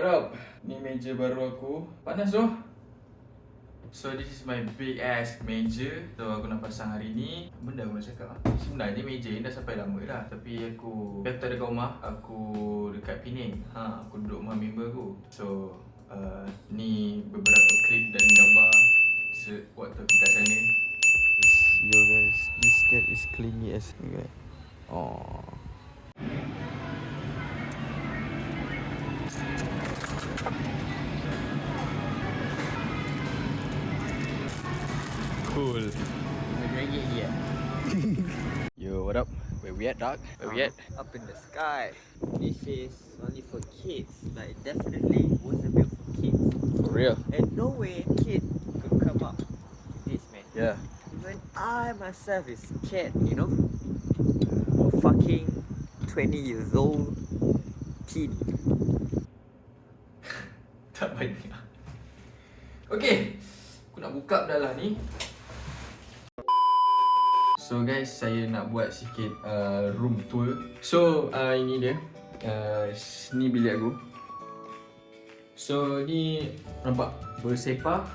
What up? Ni meja baru aku. Panas tu. So this is my big ass meja. So aku nak pasang hari ni. Benda aku nak cakap sebenarnya meja ni dah sampai lama dah. Tapi aku tak ada kat rumah. Aku dekat Penang. Aku duduk rumah member aku. So ni beberapa klip dan gambar waktu aku kat sana. Yo guys, this cat is clingy as okay. Oh. Cool. Yo, what up? Where we at, dog? Where we at? Up in the sky. This is only for kids, but it definitely wasn't built for kids. For real? And no way a kid could come up this, man. Yeah. Even I myself is scared, you know? A fucking 20 years old teen. Tak banyak. Okay, aku nak buka dah lah ni. So guys, saya nak buat sikit room tour. So ini dia. Ni bilik aku. So ni nampak bersepah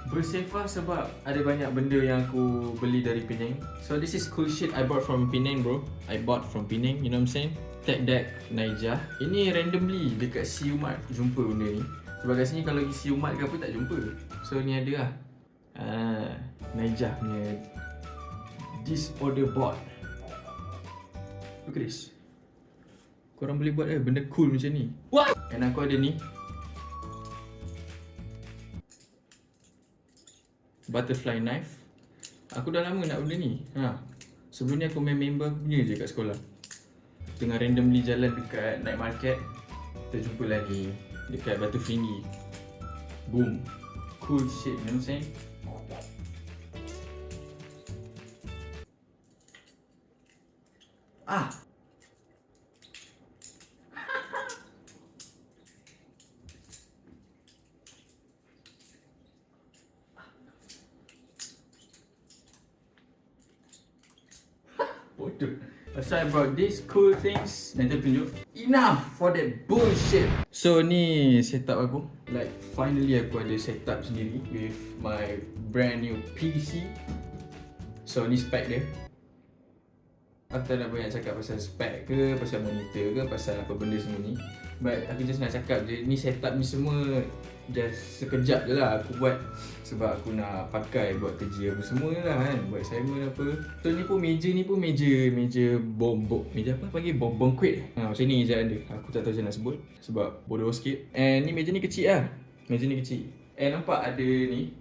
sebab ada banyak benda yang aku beli dari Penang. So this is cool shit I bought from Penang, bro. I bought from Penang, you know what I'm saying? Tech Deck Naija. Ini randomly dekat Siumat jumpa benda ni. Sebab kat sini kalau pergi Siumat ke apa tak jumpa. So ni ada lah. Naija punya disorder board. Look at this. Korang boleh buat benda cool macam ni. What? And aku ada ni. Butterfly knife. Aku dah lama nak benda ni. Sebelum ni aku main member punya je kat sekolah. Tengah randomly jalan dekat night market, terjumpa lagi dekat Batu Fringgi. Boom. Cool shit, you know what I'm saying? Bodoh. So I brought these cool things. Nanti tunjuk. Enough for that bullshit. So ni setup aku. Like finally aku ada setup sendiri with my brand new PC. So ni spec dia. Aku tak nak banyak cakap pasal spec ke, pasal monitor ke, pasal apa benda semua ni. But aku just nak cakap je, ni setup ni semua just sekejap je lah aku buat. Sebab aku nak pakai buat kerja apa semua lah kan, buat assignment apa. So ni pun meja bombok. Meja apa panggil? Bongkuit. Macam ni je ada. Aku tak tahu macam nak sebut sebab bodoh sikit. And ni meja ni kecil lah. Meja ni kecil. And nampak ada ni,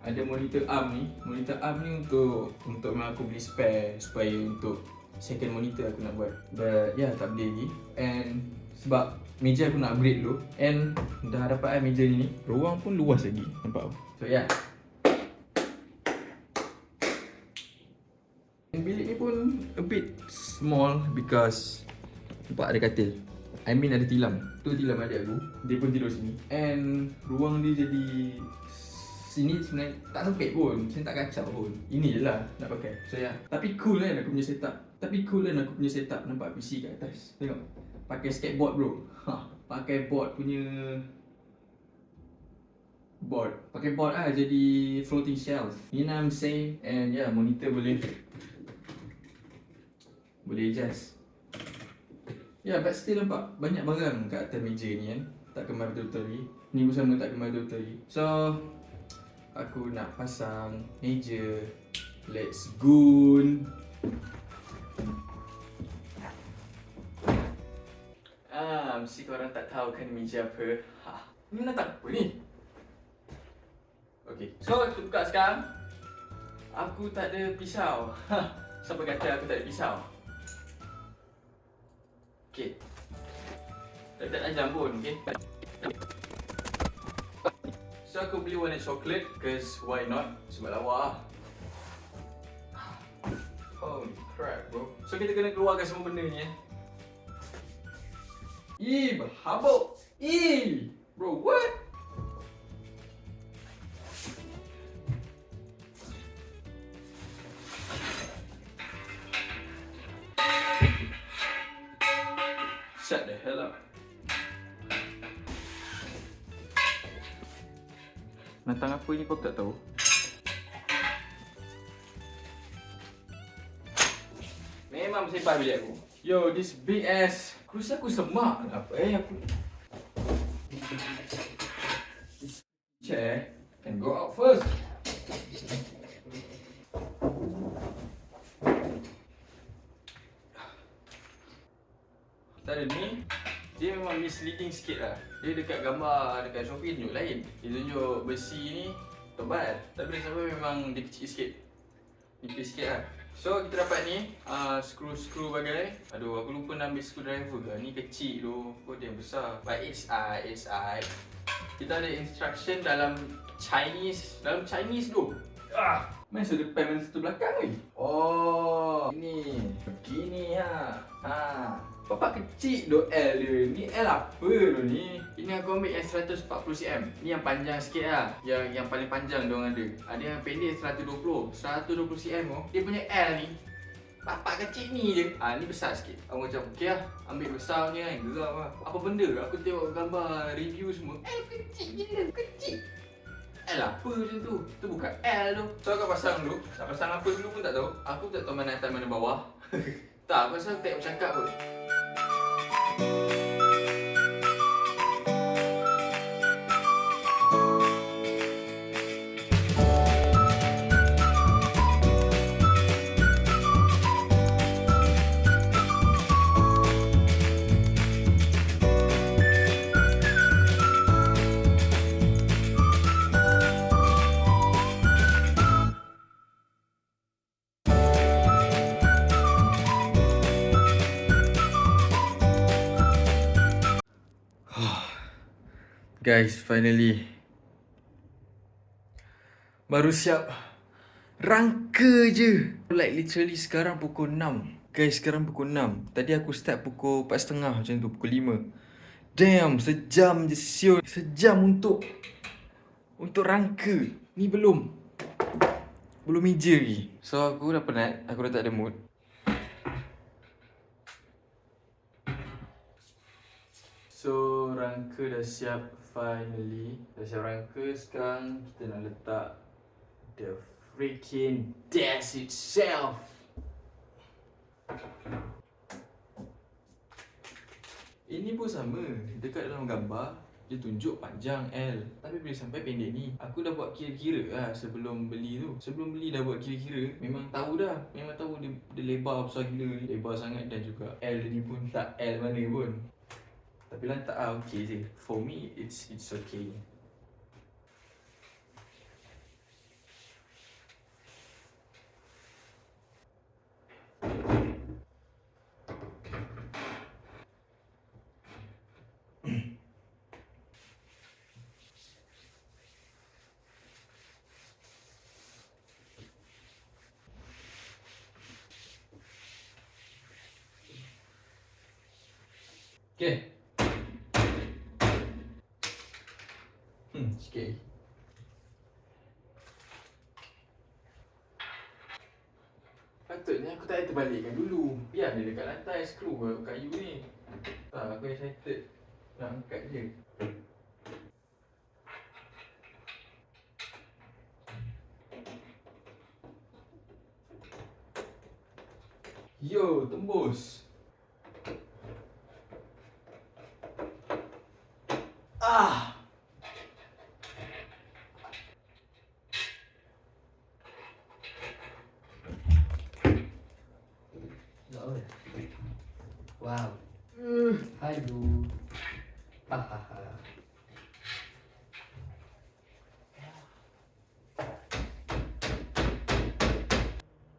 ada monitor arm ni. Monitor arm ni untuk memang aku beli spare supaya untuk second monitor aku nak buat. But yeah, tak beli lagi. And sebab meja aku nak upgrade dulu. And dah dapat meja ni. Ruang pun luas lagi. Nampak? So yeah. And bilik ni pun a bit small because nampak ada katil. I mean ada tilam. Tu tilam adik aku. Dia pun tidur sini. And ruang dia jadi sini sebenarnya tak sempit pun, macam tak kacau pun. Ini je lah nak pakai. So yeah. Tapi cool kan aku punya setup. Nampak PC kat atas. Tengok. Pakai skateboard bro. Pakai board punya board. Pakai board lah jadi floating shelf. You know what I'm saying? And yeah, monitor boleh adjust. Yeah, but still nampak banyak barang kat atas meja ni kan. Tak kemar betul-betul lagi. Ni pun sama tak kemar betul-betul lagi. So aku nak pasang meja. Let's go. Mesti korang tak tahu kan meja apa. Ni nak tak apa ni? Okay, so kita buka sekarang. Aku tak ada pisau. Siapa kata aku tak ada pisau? Okay. Tak tajam pun, okay? So aku beli warna coklat, cause why not? Sebab lawa. Holy crap bro. So kita kena keluarkan semua benda ni berhabuk. Bro, what? Shut the hell up. Natang apa ni kau tak tahu? Memang bersepah bilik aku. Yo, this big ass kerusi aku semak. Apa aku this chair can go out first. Tadi ni dia memang misleading sikit lah. Dia dekat gambar dekat Shopee tunjuk lain. Dia tunjuk besi ni tebal. Tapi sampai memang dia kecil sikit. Nipis sikit lah. So kita dapat ni skru bagai. Aduh, aku lupa nak ambil screwdriver ke. Ni kecil tu. Oh dia besar. But it's alright. Kita ada instruction dalam Chinese. Dalam Chinese tu. Main satu depan dan satu belakang ni. Oh, ini. Begini ha. Bapak kecil tu L dia. Ni L apa tu ni? Ini aku ambil yang 140cm. Ni yang panjang sikit lah. Yang paling panjang diorang ada. Ada yang pendek 120. 120cm tu. Dia punya L ni. Bapak kecil ni je. Ni besar sikit. Aku macam okey lah. Ambil besar punya kan. Geram lah. Apa benda? Aku tengok gambar review semua. L kecil je. Kecil. L apa macam tu? Tu bukan L tu. So aku pasang dulu. Nak pasang apa dulu pun tak tahu. Aku tak tahu mana atas mana bawah. Tak, aku rasa tak bercakap pun. Guys, finally baru siap rangka je. Like literally sekarang pukul 6. Guys, sekarang pukul 6. Tadi aku start pukul 4.30 macam tu, pukul 5. Damn, sejam je siul. Sejam untuk rangka. Ni belum meja lagi. So aku dah penat, aku dah tak ada mood. So rangka dah siap finally. Dah siap rangka. Sekarang kita nak letak the freaking desk itself. Ini pun sama. Dekat dalam gambar dia tunjuk panjang L. Tapi bila sampai pendek ni, aku dah buat kira-kira lah sebelum beli tu. Sebelum beli dah buat kira-kira. Memang tahu dah. Memang tahu dia lebar besar gila. Lebar sangat dan juga L ni pun tak L mana pun. Tapi lantak okay je. For me, it's okay. Okay. Sikit. Patutnya aku tak terbalikkan dulu. Biar dia dekat lantai, skru kayu ni. Tak, aku excited nak angkat je. Yo, tembus. Wow. Hai Bu. Hahaha.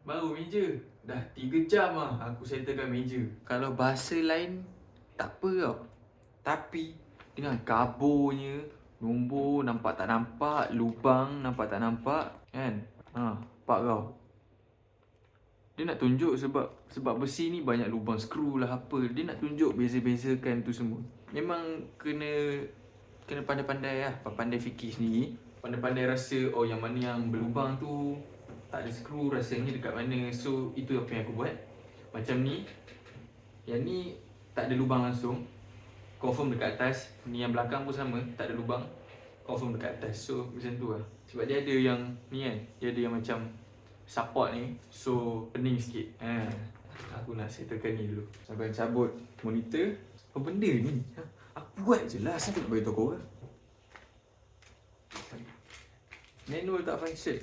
Baru meja. Dah 3 jam lah aku settlekan meja. Kalau bahasa lain tak apa tau. Tapi dengan gaburnya, nombor nampak tak nampak, lubang nampak tak nampak, kan? Nampak kau. Dia nak tunjuk sebab besi ni banyak lubang skru lah apa. Dia nak tunjuk beza-bezakan tu semua. Memang kena pandai-pandai lah. Pandai fikir sendiri. Pandai-pandai rasa yang mana yang berlubang tu tak ada skru, rasanya dekat mana. So itu apa yang aku buat. Macam ni. Yang ni tak ada lubang langsung. Confirm dekat atas. Ni yang belakang pun sama, tak ada lubang. confirm dekat atas. So macam tu lah. Sebab dia ada yang ni kan, dia ada yang macam support ni. So pening sikit. Aku nak settlekan ni dulu. Sampai cabut monitor. Apa benda ni? Aku buat je lah. Asal aku nak beritahu korang? Manual tak function.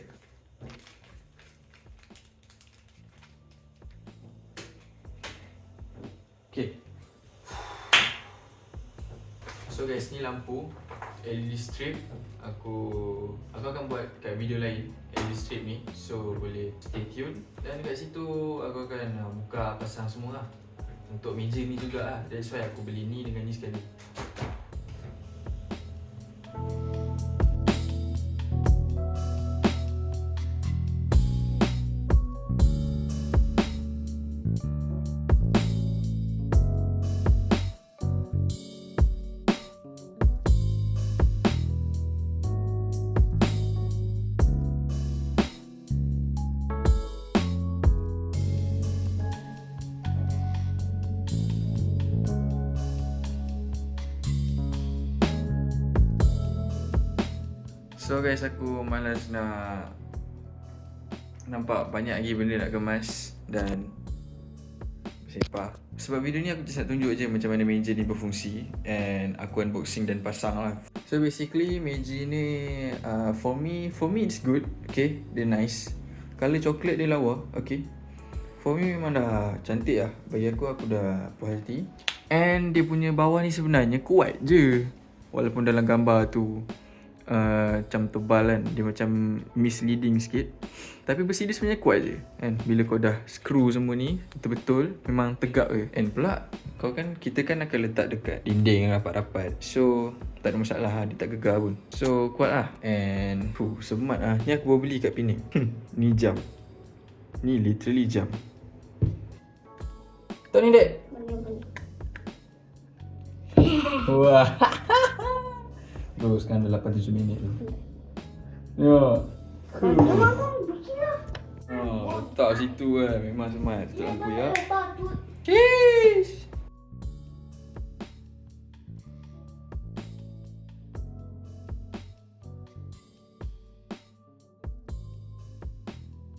Okay. So guys, ni lampu LED strip. Aku akan buat kat video lain LED strip ni. So boleh stay tune. Dan kat situ aku akan buka pasang semua lah. Untuk meja ni juga lah. That's why aku beli ni dengan ni sekali. So guys, aku malas nak nampak banyak lagi benda nak kemas dan bersepah. Sebab video ni aku just nak tunjuk je macam mana meja ni berfungsi and aku unboxing dan pasang lah. So basically meja ni for me it's good. Okay, dia nice. Color coklat dia lawa. Okay, for me memang dah cantik lah. Bagi aku dah puas hati. And dia punya bawah ni sebenarnya kuat je. Walaupun dalam gambar tu macam tebal kan, dia macam misleading sikit. Tapi besi dia sebenarnya kuat je kan. Bila kau dah screw semua ni betul-betul memang tegak ke. And pula kita kan akan letak dekat dinding rapat-rapat. So tak ada masalah lah, dia tak gegar pun. So kuat lah. And semat lah. Ni aku baru beli kat Penang. Ni jam. Ni literally jam. Tahu ni dek? Wah. Bro, sekarang dah 8-7 minit tu. Ya. Letak situ lah. Memang semat. Letak lampu ya.